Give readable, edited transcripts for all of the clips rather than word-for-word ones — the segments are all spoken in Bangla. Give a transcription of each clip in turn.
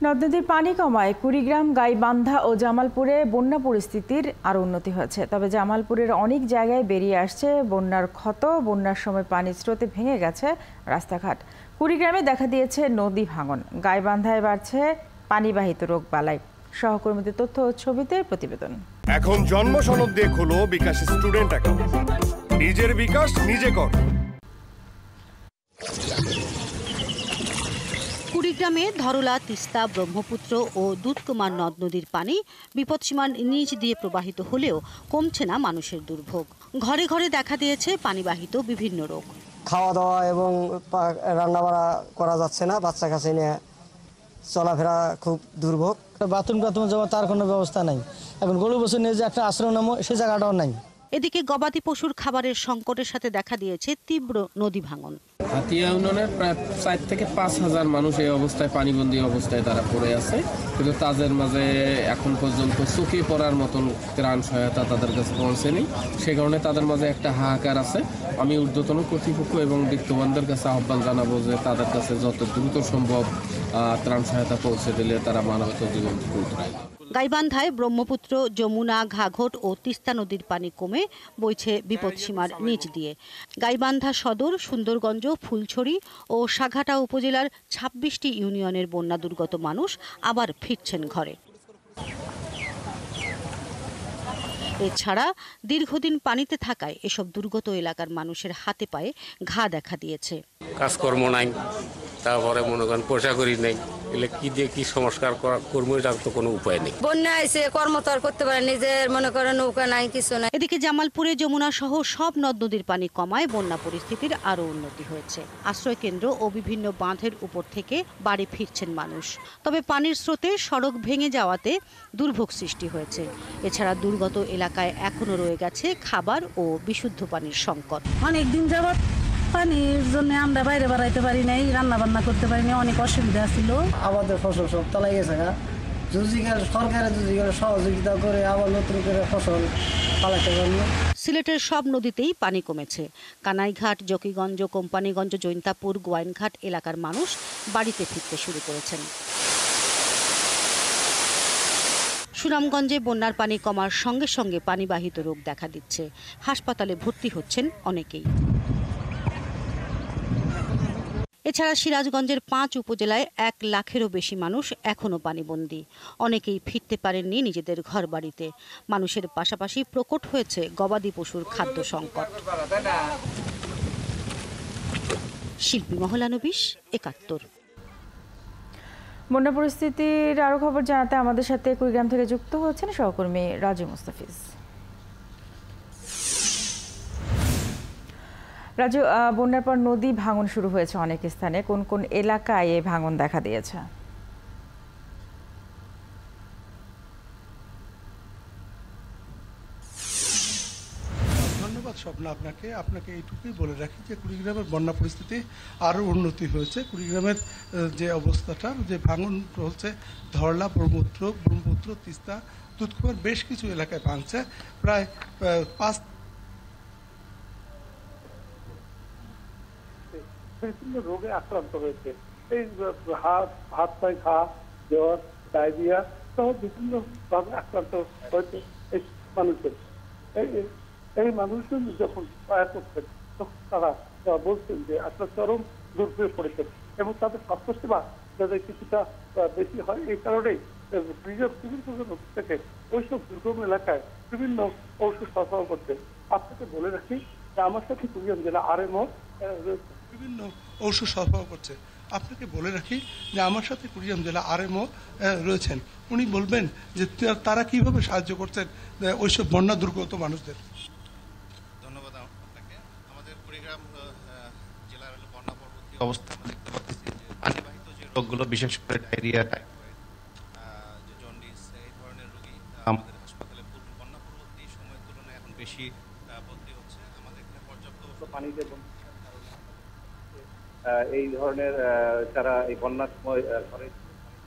নদ-নদীর পানি কমায় কুড়িগ্রাম, গাইবান্ধা ও জামালপুরে বন্যা পরিস্থিতির আরও উন্নতি হয়েছে। তবে জামালপুরের অনেক জায়গায় বেরিয়ে আসছে বন্যার ক্ষত। বন্যার সময় পানির স্রোতে ভেঙে গেছে রাস্তাঘাট। কুড়িগ্রামে দেখা দিয়েছে নদী ভাঙন। গাইবান্ধায় বাড়ছে পানিবাহিত রোগবালাই। সহকর্মীদের তথ্য ও ছবিতে প্রতিবেদন। এখন জন্ম সনদ দিয়ে খোলো বিকাশ স্টুডেন্ট অ্যাকাউন্ট। নিজের বিকাশ নিজে কর। কুড়িগ্রামে ধরলা, তিস্তা, ব্রহ্মপুত্র ও দুধকুমার নদ নদীর পানি বিপদসীমার নিচ দিয়ে প্রবাহিত হলেও কমছে না মানুষের দুর্ভোগ। ঘরে ঘরে দেখা দিয়েছে পানিবাহিত বিভিন্ন রোগ। খাওয়া দাওয়া এবং রান্নাবাড়া করা যাচ্ছে না, বাচ্চা কাছে নিয়ে চলাফেরা খুব দুর্ভোগ। বাথরুম যাওয়া তার কোনো ব্যবস্থা নাই। এখন গরু বছর নিয়ে যে একটা আশ্রয় নামো সে জায়গাটাও নাই। এদিকে গবাদি পশুর খাবারের সংকটের সাথে দেখা দিয়েছে তীব্র নদী ভাঙন। হাতিয়া ইউনিয়নের প্রায় 4 থেকে 5,000 মানুষ এই অবস্থায় পানিবন্দী অবস্থায় তারা পড়ে আছে, কিন্তু তাদের মাঝে এখন পর্যন্ত চোখে পড়ার মতন ত্রাণ সহায়তা তাদের কাছে পৌঁছেনি। সে কারণে তাদের মাঝে একটা হাহাকার আছে। আমি ঊর্ধ্বতন কর্তৃপক্ষ এবং বিত্তবানদের কাছে আহ্বান জানাবো যে তাদের কাছে যত দ্রুত সম্ভব ত্রাণ সহায়তা পৌঁছে দিলে তারা মানবত জীবন ফুটরায়। গাইবান্ধায় ব্রহ্মপুত্র, যমুনা, ঘাঘট ও তিস্তা নদীর পানি কমে বইছে বিপদসীমার নিচ দিয়ে। গাইবান্ধা সদর, সুন্দরগঞ্জ, ফুলছড়ি ও সাঘাটা উপজেলার 26টি ইউনিয়নের বন্যা দুর্গত মানুষ আবার ফিরছেন ঘরে। এছাড়া দীর্ঘদিন পানিতে থাকায় এসব দুর্গত এলাকার মানুষের হাতে পায়ে ঘা দেখা দিয়েছে। কাজকর্ম নাই, তারপরে মনে করেন পোশাক করি নাই, এলে কি দিয়ে কি সংস্কার কর্ম, এটার তো কোনো উপায় নেই। বন্যা এসে কর্ম তো আর করতে পারে, নিজের মনে করেন নৌকা নাই, কিছু নাই। এদিকে জামালপুরে যমুনা সহ সব নদ নদীর পানি কমায় বন্যা পরিস্থিতির আরও উন্নতি হয়েছে। আশ্রয় কেন্দ্র ও বিভিন্ন বাঁধের উপর থেকে বাড়ি ফিরছেন মানুষ। তবে পানির স্রোতে সড়ক ভেঙে যাওয়াতে দুর্ভোগ সৃষ্টি হয়েছে। এছাড়া দুর্গত এলাকায় এখনো রয়ে গেছে খাবার ও বিশুদ্ধ পানির সংকট। অনেকদিন যাবৎ পানির জন্য আমরা বাইরে বেড়াইতে পারি নাই, রান্না বান্না করতে পারি নাই, অনেক অসুবিধা ছিল। আমাদের ফসল সব তলাই গেছে, সরকারের সহযোগিতা করে আবার নতুন করে ফসল পালাতে পারল। সিলেটের সব নদীতেই পানি কমেছে। কানাইঘাট, জকিগঞ্জ, কোম্পানিগঞ্জ, জৈন্তাপুর, গোয়াইনঘাট এলাকার মানুষ বাড়িতে ফিরতে শুরু করেছেন। সুনামগঞ্জে বন্যার পানি কমার সঙ্গে সঙ্গে পানিবাহিত রোগ দেখা দিচ্ছে। হাসপাতালে ভর্তি হচ্ছেন অনেকেই। এছাড়া সিরাজগঞ্জের 5 উপজেলায় 1 লাখেরও বেশি মানুষ এখনও পানিবন্দী। অনেকেই ফিরতে পারেননি নিজেদের ঘরবাড়িতে। মানুষের পাশাপাশি প্রকট হয়েছে গবাদি পশুর খাদ্য সংকট। শিল্পী মহলানবিশ, 71। বন্যা পরিস্থিতির আরও খবর জানাতে আমাদের সাথে কুড়িগ্রাম থেকে যুক্ত হচ্ছেন সহকর্মী রাজু মুস্তাফিজ। রাজু, বন্যার পর নদী ভাঙন শুরু হয়েছে অনেক স্থানে। কোন কোন এলাকায় এই ভাঙন দেখা দিয়েছে? ধন্যবাদ স্বপ্না আপনাকে এইটুকুই বলে রাখি যে কুড়িগ্রামের বন্যা পরিস্থিতি আরও উন্নতি হয়েছে। কুড়িগ্রামের যে অবস্থাটার যে ভাঙন হচ্ছে, ধরলা, ব্রহ্মপুত্র, তিস্তা, দুধকুমার বেশ কিছু এলাকায় ভাঙছে। প্রায় 5 বিভিন্ন রোগে আক্রান্ত হয়েছে। এই হাত পায়ে ঘা, জ্বর, ডায়রিয়া সহ বিভিন্ন ভাবে আক্রান্ত হয়েছে এই মানুষের। এই মানুষজন যখন পায়া করছেন তখন তারা বলছেন যে আসলে চরম দুর্ভোগে পড়েছেন এবং তাদের স্বাস্থ্যসেবা যাদের কিছুটা বেশি হয়। এই কারণেই বিভিন্ন থেকে ওইসব দুর্গম এলাকায় বিভিন্ন ঔষধ সরবরাহ করছে। আপনাকে বলে রাখি যে আমার সাথে কুড়িগ্রাম জেলা আরএমও বিভিন্ন ঔষধ সরবরাহ করছে। আপনাকে বলে রাখি যে আমার সাথে কুড়িগ্রাম জেলা আরএমও রয়েছেন। উনি বলবেন যে তারা কিভাবে সাহায্য করছেন ওইসব বন্যা দুর্গত মানুষদের। ধন্যবাদ আপনাকে। আমাদের কুড়িগ্রাম জেলার বন্যা পরবর্তী অবস্থা দেখতে পাচ্ছি যে পানিবাহিত যে রোগগুলো, বিশেষ করে ডায়রিয়া, টাইফয়েড, যে জন্ডিস, এই ধরনের রোগী আমাদের হাসপাতালে বন্যা পরবর্তী সময়ের তুলনায় এখন বেশি ভর্তি হচ্ছে। আমাদের এখানে পর্যাপ্ত পানিতে এই ধরনের যারা এই বন্যার সময় ঘরে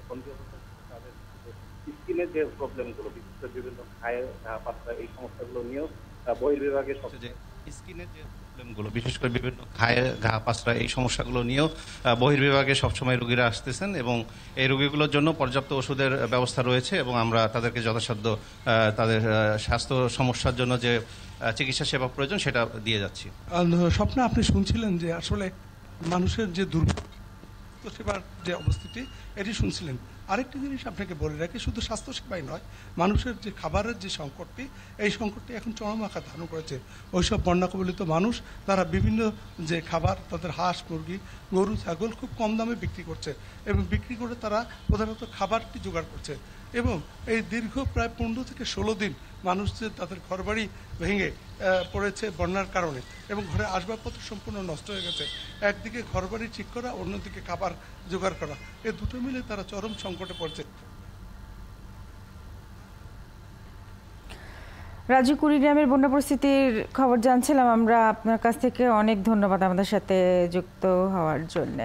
বন্দী অবস্থা, তাদের স্কিনের যে প্রবলেমগুলো, বিশেষ করে বিভিন্ন খায় পাত্রা, এই সমস্যাগুলো নিয়েও বহির্বিভাগের সবচেয়ে স্কিনের যে প্রবলেমগুলো, বিশেষ করে বিভিন্ন ঘা পাসরা এই সমস্যাগুলো নিয়েও বহির্বিভাগে সবসময় রোগীরা আসতেছেন এবং এই রোগীগুলোর জন্য পর্যাপ্ত ওষুধের ব্যবস্থা রয়েছে এবং আমরা তাদেরকে যথাসাধ্য তাদের স্বাস্থ্য সমস্যার জন্য যে চিকিৎসা সেবা প্রয়োজন সেটা দিয়ে যাচ্ছি। স্বপ্ন, আপনি শুনছিলেন যে আসলে মানুষের যে দুর্গত সেবার যে অবস্থিতি এটি শুনছিলেন। আরেকটি জিনিস আপনাকে বলে রাখি, শুধু স্বাস্থ্যসেবাই নয়, মানুষের যে খাবারের যে সংকটটি, এই সংকটটি এখন চরম আকার ধারণ করেছে। ওইসব বন্যা কবলিত মানুষ তারা বিভিন্ন যে খাবার, তাদের হাঁস মুরগি গরু ছাগল খুব কম দামে বিক্রি করছে এবং বিক্রি করে তারা প্রধানত খাবারটি জোগাড় করছে। এবং এই দীর্ঘ প্রায় 15 থেকে 16 দিন মানুষ যে তাদের ঘরবাড়ি ভেঙে পড়েছে বন্যার কারণে এবং ঘরে আসবাবপত্র সম্পূর্ণ নষ্ট হয়ে গেছে। একদিকে ঘরবাড়ি ঠিক করা, অন্যদিকে খাবার জোগাড় করা, এই দুটো মিলে তারা চরম সংকটে পড়ছে। রাজু, কুড়িগ্রামের বন্যা পরিস্থিতির খবর জানছিলাম আমরা আপনার কাছ থেকে। অনেক ধন্যবাদ আমাদের সাথে যুক্ত হওয়ার জন্য।